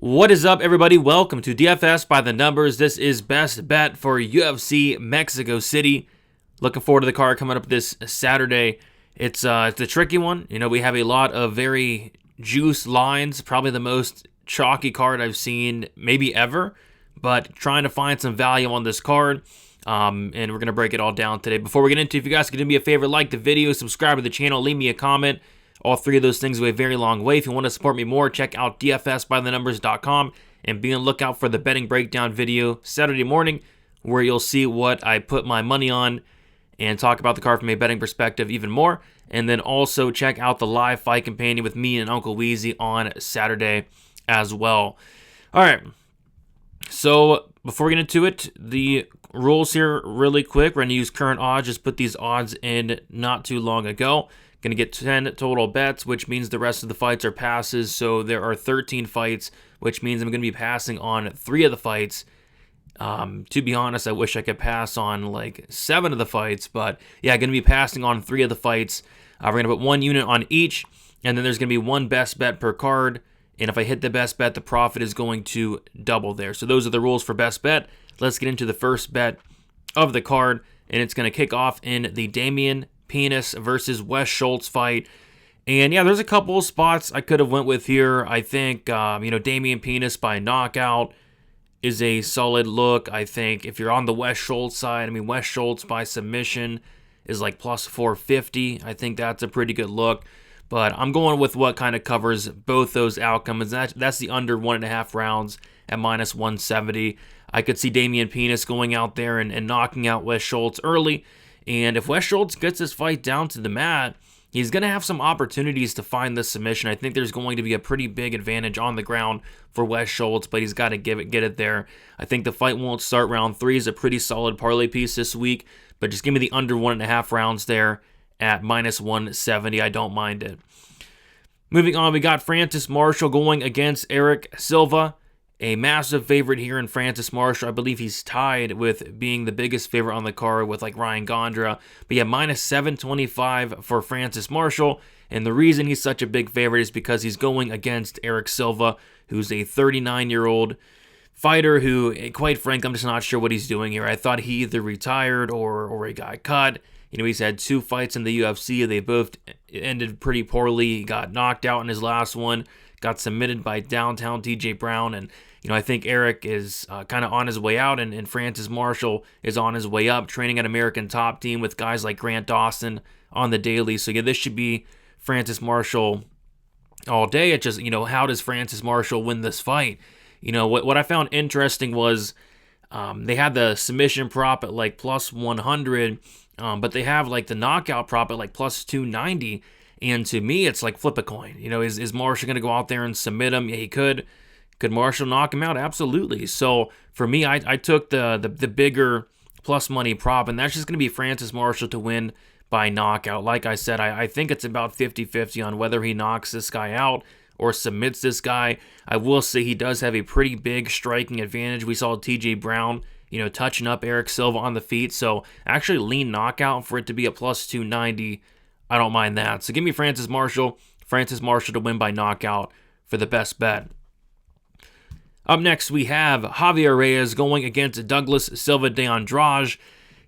What is up, everybody? Welcome to DFS by the Numbers. This is best bet for UFC Mexico City. Looking forward to the card coming up this Saturday. It's a tricky one. You know, we have a lot of very juice lines, probably the most chalky card I've seen maybe ever, but trying to find some value on this card. And we're going to break it all down today. Before we get into it, if you guys could do me a favor, like the video, subscribe to the channel, leave me a comment. All three of those things go a very long way. If you want to support me more, check out dfsbythenumbers.com and be on the lookout for the betting breakdown video Saturday morning, where you'll see what I put my money on and talk about the card from a betting perspective even more. And then also check out the live fight companion with me and Uncle Weezy on Saturday as well. All right. So before we get into it, the rules here really quick. We're going to use current odds. Just put these odds in not too long ago. Going to get 10 total bets, which means the rest of the fights are passes. So there are 13 fights, which means I'm going to be passing on 3 of the fights. To be honest, I wish I could pass on like 7 of the fights, but yeah, going to be passing on 3 of the fights. We're going to put 1 unit on each, and then there's going to be 1 best bet per card. And if I hit the best bet, the profit is going to double there. So those are the rules for best bet. Let's get into the first bet of the card, and it's going to kick off in the Damian Penis versus Wes Schultz fight. And yeah, there's a couple of spots I could have went with here. I think, Damian Penis by knockout is a solid look. I think if you're on the Wes Schultz side, Wes Schultz by submission is like plus 450. I think that's a pretty good look. But I'm going with what kind of covers both those outcomes. That's the under 1.5 rounds at minus 170. I could see Damian Penis going out there and knocking out Wes Schultz early. And if Wes Schultz gets this fight down to the mat, he's going to have some opportunities to find this submission. I think there's going to be a pretty big advantage on the ground for Wes Schultz, but he's got to get it there. I think the fight won't start. Round 3 is a pretty solid parlay piece this week, but just give me the under 1.5 rounds there at minus 170. I don't mind it. Moving on, we got Francis Marshall going against Eric Silva. A massive favorite here in Francis Marshall. I believe he's tied with being the biggest favorite on the card with like Ryan Gondra. But yeah, minus 725 for Francis Marshall. And the reason he's such a big favorite is because he's going against Eric Silva, who's a 39-year-old fighter who, quite frankly, I'm just not sure what he's doing here. I thought he either retired or he got cut. He's had 2 fights in the UFC. They both ended pretty poorly. He got knocked out in his last one, got submitted by downtown TJ Brown, and I think Eric is kind of on his way out, and Francis Marshall is on his way up, training at American Top Team with guys like Grant Dawson on the daily. So yeah, this should be Francis Marshall all day. It's just, how does Francis Marshall win this fight? What I found interesting was they had the submission prop at like plus 100, but they have like the knockout prop at like plus 290. And to me, it's like flip a coin. Is Marshall going to go out there and submit him? Yeah, he could. Could Marshall knock him out? Absolutely. So for me, I took the bigger plus money prop, and that's just going to be Francis Marshall to win by knockout. Like I said, I think it's about 50-50 on whether he knocks this guy out or submits this guy. I will say he does have a pretty big striking advantage. We saw TJ Brown, touching up Eric Silva on the feet. So actually lean knockout for it to be a plus 290. I don't mind that. So give me Francis Marshall to win by knockout for the best bet. Up next, we have Javier Reyes going against Douglas Silva de Andrade.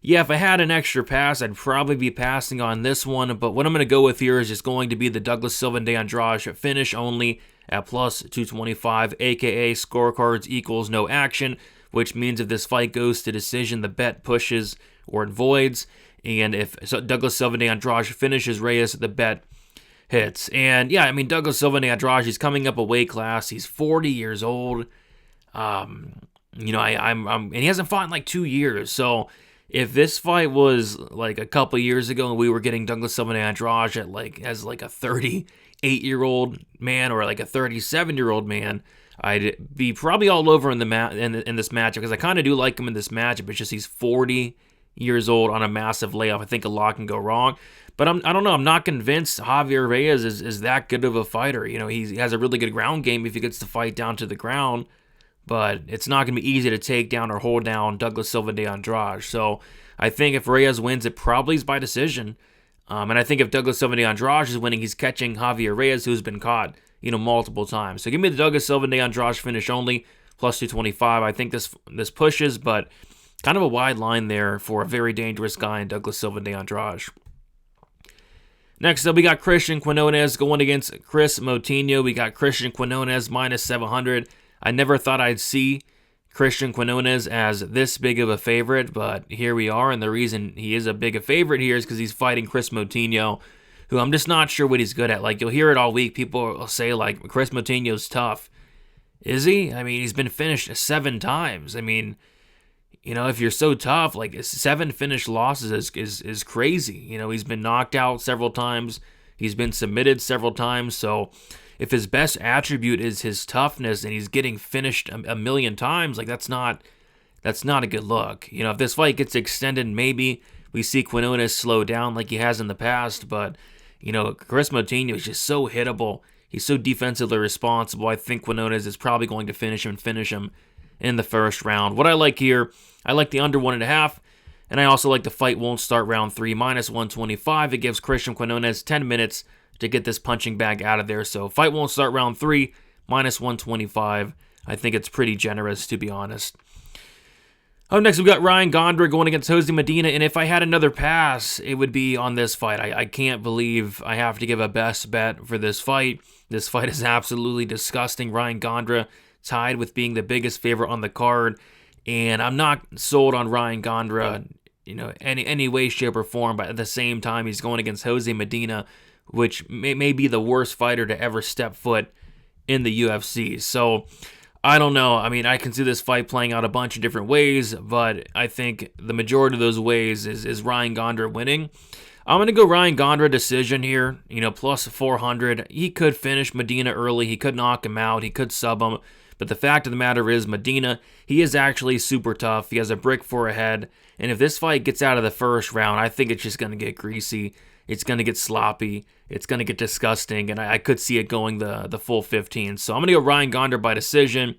Yeah, if I had an extra pass, I'd probably be passing on this one, but what I'm going to go with here is just going to be the Douglas Silva de Andrade finish only at plus 225, aka scorecards equals no action, which means if this fight goes to decision, the bet pushes or it voids, and if Douglas Silva de Andrade finishes Reyes, the bet hits. And yeah, Douglas Silva de Andrade, he's coming up a weight class. He's 40 years old. And he hasn't fought in like 2 years. So if this fight was like a couple years ago and we were getting Douglas Silva de Andrade as like a 38-year-old man or like a 37-year-old man, I'd be probably all over in this matchup because I kind of do like him in this matchup. It's just he's 40 years old on a massive layoff. I think a lot can go wrong. But I don't know. I'm not convinced Javier Reyes is that good of a fighter. He has a really good ground game if he gets to fight down to the ground. But it's not going to be easy to take down or hold down Douglas Silva de Andrade. So I think if Reyes wins, it probably is by decision. And I think if Douglas Silva de Andrade is winning, he's catching Javier Reyes, who's been caught multiple times. So give me the Douglas Silva and Deandra finish only, plus 225. I think this pushes, but kind of a wide line there for a very dangerous guy in Douglas Silva and Deandra. Next up, we got Christian Quinones going against Chris Motinho. We got Christian Quinones minus 700. I never thought I'd see Christian Quinones as this big of a favorite, but here we are, and the reason he is a big a favorite here is because he's fighting Chris Motinho, who I'm just not sure what he's good at. Like, you'll hear it all week. People will say, like, Chris Motinho's tough. Is he? I mean, he's been finished 7 times. I mean, if you're so tough, like 7 finished losses is crazy. He's been knocked out several times. He's been submitted several times. So if his best attribute is his toughness and he's getting finished a million times, like that's not a good look. If this fight gets extended, maybe we see Quinones slow down like he has in the past. But, Chris Motinho is just so hittable. He's so defensively responsible. I think Quinones is probably going to finish him in the first round. What I like here, I like the under 1.5, and I also like the fight won't start round 3, minus 125. It gives Christian Quinones 10 minutes to get this punching bag out of there. So fight won't start round 3, minus 125. I think it's pretty generous, to be honest. Up next, we've got Ryan Gondra going against Jose Medina, and if I had another pass, it would be on this fight. I can't believe I have to give a best bet for this fight. This fight is absolutely disgusting. Ryan Gondra tied with being the biggest favorite on the card, and I'm not sold on Ryan Gondra, any way, shape, or form, but at the same time, he's going against Jose Medina, which may be the worst fighter to ever step foot in the UFC. So I don't know. I mean, I can see this fight playing out a bunch of different ways, but I think the majority of those ways is Ryan Gondra winning. I'm going to go Ryan Gondra decision here, plus 400. He could finish Medina early. He could knock him out. He could sub him. But the fact of the matter is, Medina, he is actually super tough. He has a brick for a head. And if this fight gets out of the first round, I think it's just going to get greasy. It's going to get sloppy. It's going to get disgusting. And I could see it going the full 15. So I'm going to go Ryan Gondra by decision.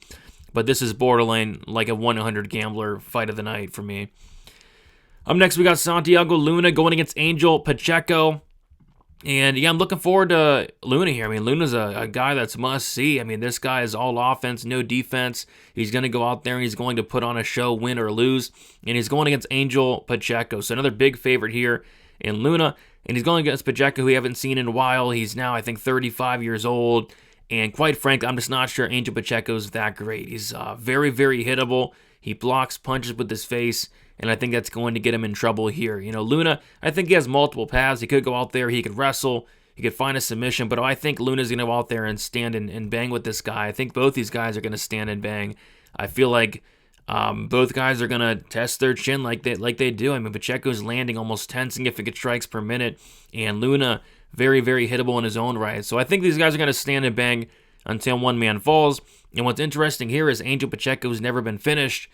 But this is borderline like a 100 gambler fight of the night for me. Up next, we got Santiago Luna going against Angel Pacheco. And yeah, I'm looking forward to Luna here. I mean, Luna's a guy that's must see. I mean, this guy is all offense, no defense. He's going to go out there and he's going to put on a show, win or lose. And he's going against Angel Pacheco. So another big favorite here in Luna. And he's going against Pacheco, who we haven't seen in a while. He's now, I think, 35 years old. And quite frankly, I'm just not sure Angel Pacheco's that great. He's very, very hittable. He blocks punches with his face. And I think that's going to get him in trouble here. Luna, I think he has multiple paths. He could go out there, he could wrestle, he could find a submission, but I think Luna's going to go out there and stand and bang with this guy. I think both these guys are going to stand and bang. I feel like both guys are going to test their chin like they do. I mean, Pacheco's landing almost 10 significant strikes per minute, and Luna, very, very hittable in his own right. So I think these guys are going to stand and bang until one man falls. And what's interesting here is Angel Pacheco's never been finished.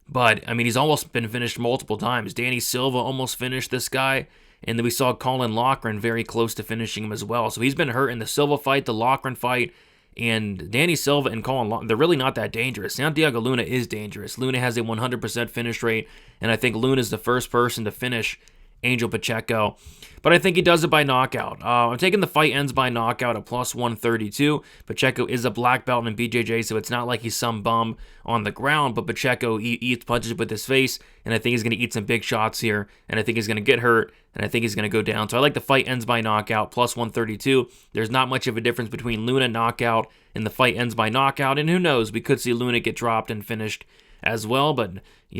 But, I mean, he's almost been finished multiple times. Danny Silva almost finished this guy. And then we saw Colin Loughran very close to finishing him as well. So he's been hurt in the Silva fight, the Loughran fight. And Danny Silva and Colin Loughran, they're really not that dangerous. Santiago Luna is dangerous. Luna has a 100% finish rate. And I think Luna is the first person to finish Angel Pacheco. But I think he does it by knockout. I'm taking the fight ends by knockout at plus 132. Pacheco is a black belt in BJJ, so it's not like he's some bum on the ground, but Pacheco eats punches with his face, and I think he's going to eat some big shots here, and I think he's going to get hurt, and I think he's going to go down. So I like the fight ends by knockout, plus 132. There's not much of a difference between Luna knockout and the fight ends by knockout, and who knows, we could see Luna get dropped and finished as well, but,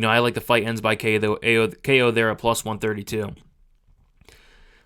I like the fight ends by KO there at plus 132.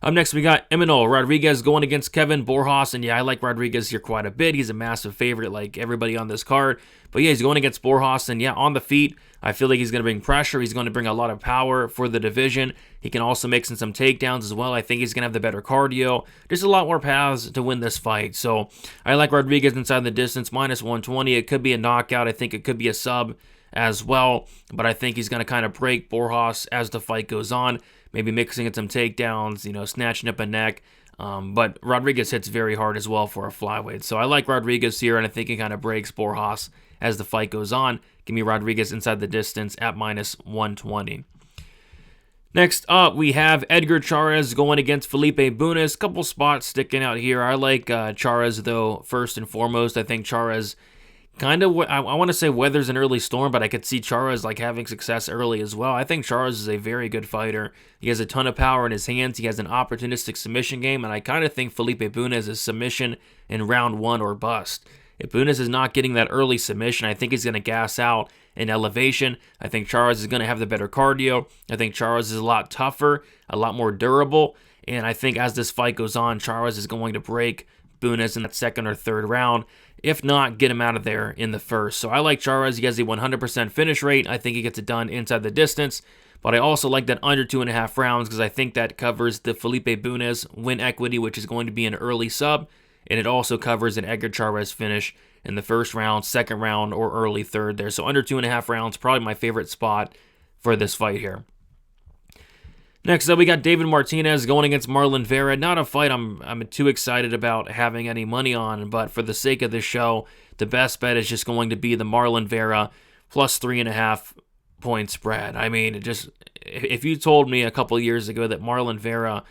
Up next, we got Emmanuel Rodriguez going against Kevin Borhos. And yeah, I like Rodriguez here quite a bit. He's a massive favorite like everybody on this card. But yeah, he's going against Borhos. And yeah, on the feet, I feel like he's going to bring pressure. He's going to bring a lot of power for the division. He can also mix in some takedowns as well. I think he's going to have the better cardio. Just a lot more paths to win this fight. So I like Rodriguez inside the distance, minus 120. It could be a knockout. I think it could be a sub as well. But I think he's going to kind of break Borhos as the fight goes on. Maybe mixing in some takedowns, snatching up a neck. But Rodriguez hits very hard as well for a flyweight. So I like Rodriguez here, and I think he kind of breaks Borhos as the fight goes on. Give me Rodriguez inside the distance at minus 120. Next up, we have Edgar Charz going against Felipe Bunes. Couple spots sticking out here. I like Charz, though, first and foremost. I think Charz kind of, I want to say weathers an early storm, but I could see Charz like having success early as well. I think Charz is a very good fighter. He has a ton of power in his hands. He has an opportunistic submission game, and I kind of think Felipe Bunes is submission in round 1 or bust. If Bunes is not getting that early submission, I think he's going to gas out in elevation. I think Charz is going to have the better cardio. I think Charz is a lot tougher, a lot more durable, and I think as this fight goes on, Charz is going to break Bunes in that second or third round. If not, get him out of there in the first. So I like Charz. He has a 100% finish rate. I think he gets it done inside the distance. But I also like that under 2.5 rounds because I think that covers the Felipe Bunes win equity, which is going to be an early sub. And it also covers an Edgar Charz finish in the first round, second round, or early third there. So under 2.5 rounds, probably my favorite spot for this fight here. Next up, we got David Martinez going against Marlon Vera. Not a fight I'm too excited about having any money on, but for the sake of this show, the best bet is just going to be the Marlon Vera plus 3.5 point spread. I mean, if you told me a couple years ago that Marlon Vera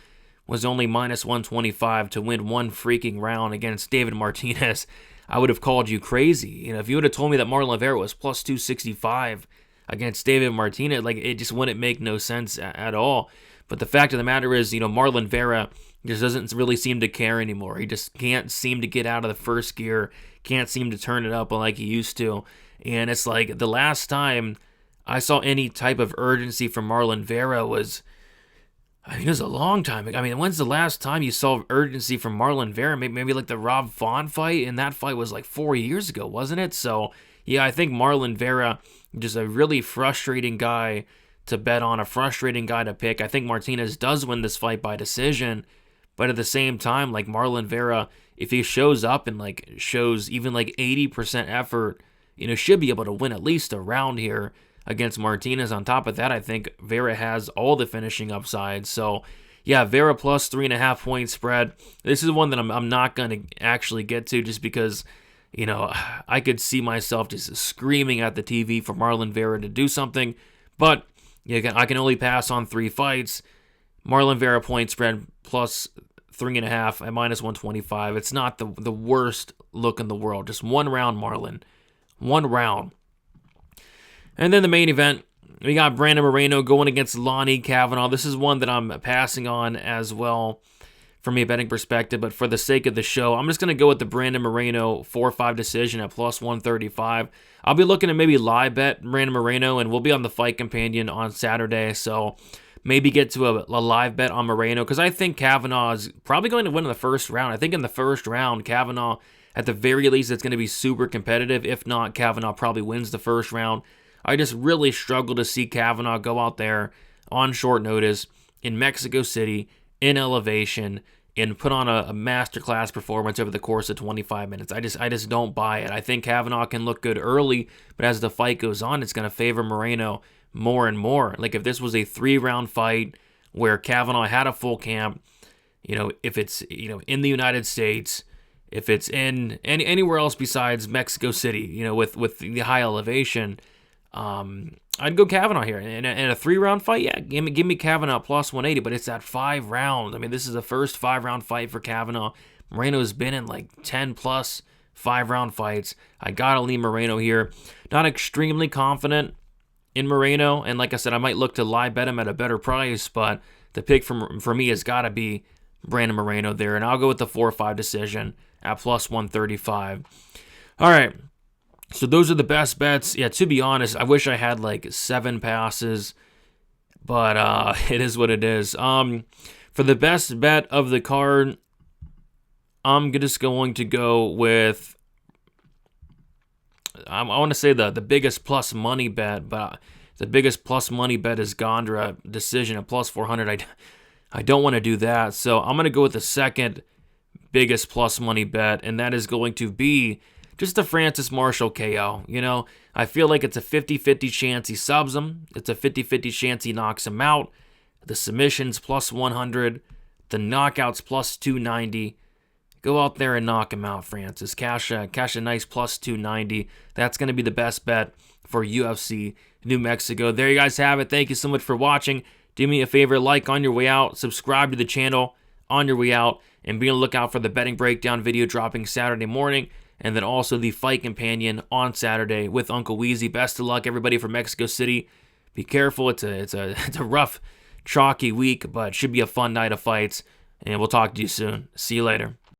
was only minus 125 to win one freaking round against David Martinez, I would have called you crazy. You know, if you would have told me that Marlon Vera was plus 265 against David Martinez, like, it just wouldn't make no sense at all. But the fact of the matter is, you know, Marlon Vera just doesn't really seem to care anymore. He just can't seem to get out of the first gear, can't seem to turn it up like he used to. And it's like the last time I saw any type of urgency from Marlon Vera was, I mean, it was a long time ago. I mean, when's the last time you saw urgency from Marlon Vera? Maybe like the Rob Font fight, and that fight was like 4 years ago, wasn't it? So, yeah, I think Marlon Vera, just a really frustrating guy to bet on, a frustrating guy to pick. I think Martinez does win this fight by decision, but at the same time, like Marlon Vera, if he shows up and like shows even like 80% effort, you know, should be able to win at least a round here against Martinez. On top of that, I think Vera has all the finishing upside. So, yeah, Vera plus 3.5 point spread. This is one that I'm not going to actually get to just because, you know, I could see myself just screaming at the TV for Marlon Vera to do something. But yeah, I can only pass on 3 fights. Marlon Vera point spread plus 3.5 at minus 125. It's not the worst look in the world. Just one round, Marlon. One round. And then the main event, we got Brandon Moreno going against Lonnie Kavanaugh. This is one that I'm passing on as well from a betting perspective, but for the sake of the show, I'm just going to go with the Brandon Moreno 4-5 decision at plus 135. I'll be looking to maybe live bet Brandon Moreno, and we'll be on the Fight Companion on Saturday, so maybe get to a live bet on Moreno, because I think Kavanaugh is probably going to win in the first round. I think in the first round, Kavanaugh, at the very least, it's going to be super competitive. If not, Kavanaugh probably wins the first round. I just really struggle to see Kavanaugh go out there on short notice in Mexico City, in elevation, and put on a masterclass performance over the course of 25 minutes. I just don't buy it. I think Kavanaugh can look good early, but as the fight goes on, it's going to favor Moreno more and more. Like if this was a 3-round fight where Kavanaugh had a full camp, you know, if it's, you know, in the United States, if it's in anywhere else besides Mexico City, you know, with the high elevation, I'd go Kavanaugh here. In a 3-round fight, yeah, give me Kavanaugh plus 180, but it's that 5 rounds. I mean, this is the first 5-round fight for Kavanaugh. Moreno's been in like 10 plus 5-round fights. I gotta leave Moreno here. Not extremely confident in Moreno, and like I said, I might look to live bet him at a better price, but the pick for me has got to be Brandon Moreno there, and I'll go with the 4-5 decision at plus 135. All right. So those are the best bets. Yeah, to be honest, I wish I had like 7 passes, but it is what it is. For the best bet of the card, I'm just going to go with, I want to say the biggest plus money bet, but the biggest plus money bet is Deandra decision at plus 400. I don't want to do that, so I'm going to go with the second biggest plus money bet, and that is going to be just the Francis Marshall KO. You know, I feel like it's a 50-50 chance he subs him. It's a 50-50 chance he knocks him out. The submissions plus 100. The knockouts plus 290. Go out there and knock him out, Francis. Cash a nice plus 290. That's going to be the best bet for UFC New Mexico. There you guys have it. Thank you so much for watching. Do me a favor, like on your way out, subscribe to the channel on your way out, and be on the lookout for the betting breakdown video dropping Saturday morning, and then also the fight companion on Saturday with Uncle Weezy. Best of luck, everybody, from Mexico City. Be careful. It's a rough, chalky week, but should be a fun night of fights. And we'll talk to you soon. See you later.